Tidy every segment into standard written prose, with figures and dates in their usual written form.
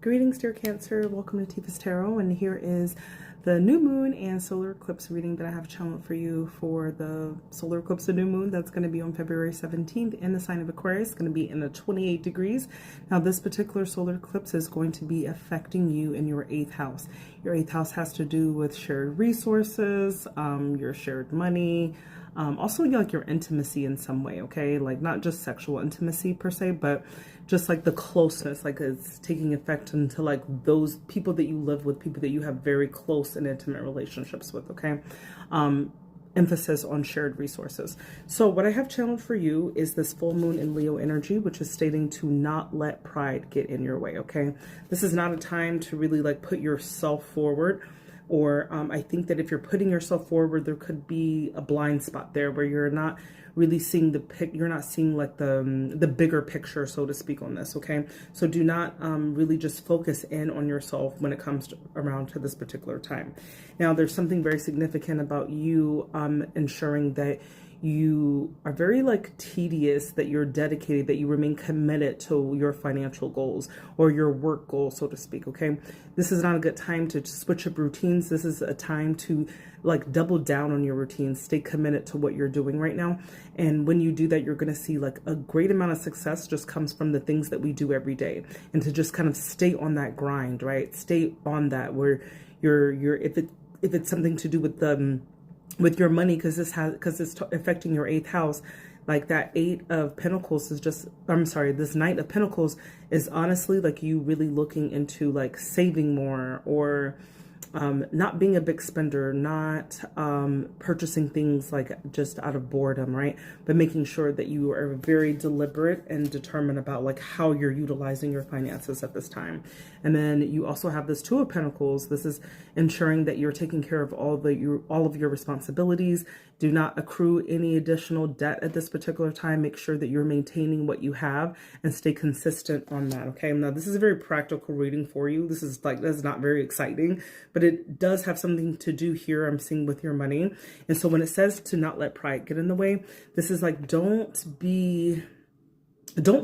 Greetings, dear Cancer. Welcome to Tifa's Tarot, and here is the new moon and solar eclipse reading that I have channeled for you for the solar eclipse of new moon. That's going to be on February 17th in the sign of Aquarius. It's going to be in the 28 degrees. Now, this particular solar eclipse is going to be affecting you in your 8th house. Your 8th house has to do with shared resources, your shared money, also like your intimacy in some way, okay? Like not just sexual intimacy per se, but just like the closeness, like it's taking effect into like those people that you live with, people that you have very close and intimate relationships with, okay? Emphasis on shared resources. So what I have channeled for you is this full moon in Leo energy, which is stating to not let pride get in your way, okay? This is not a time to really like put yourself forward. Or I think that if you're putting yourself forward, there could be a blind spot there where you're not really seeing you're not seeing like the bigger picture, so to speak, on this, okay? So do not really just focus in on yourself when it comes around to this particular time. Now, there's something very significant about you ensuring that you are very like tedious, that you're dedicated, that you remain committed to your financial goals or your work goals, so to speak, okay? This is not a good time to switch up routines. This is a time to like double down on your routines, stay committed to what you're doing right now. And when you do that, you're going to see like a great amount of success just comes from the things that we do every day, and to just kind of stay on that grind, right? Stay on that where if it's something to do with your money, because it's affecting your 8th house. Like that 8 of Pentacles is just, I'm sorry, this Knight of Pentacles is honestly like you really looking into like saving more, or not being a big spender, not purchasing things like just out of boredom, right? But making sure that you are very deliberate and determined about like how you're utilizing your finances at this time. And then you also have this 2 of Pentacles. This is ensuring that you're taking care of all of your responsibilities. Do not accrue any additional debt at this particular time. Make sure that you're maintaining what you have and stay consistent on that, okay? Now, this is a very practical reading for you. That's not very exciting, but it does have something to do here, I'm seeing, with your money. And so when it says to not let pride get in the way, this is like, don't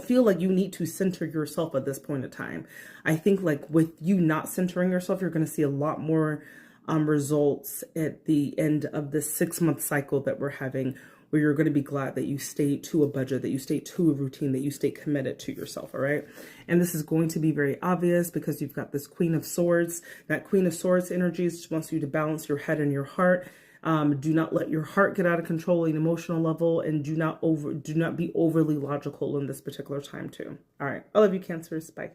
feel like you need to center yourself at this point in time. I think like with you not centering yourself, you're going to see a lot more results at the end of this 6-month cycle that we're having, where you're going to be glad that you stayed to a budget, that you stayed to a routine, that you stay committed to yourself, all right? And this is going to be very obvious because you've got this Queen of Swords. That Queen of Swords energy just wants you to balance your head and your heart. Do not let your heart get out of control at an emotional level, and do not be overly logical in this particular time too. All right. I love you, Cancers. Bye.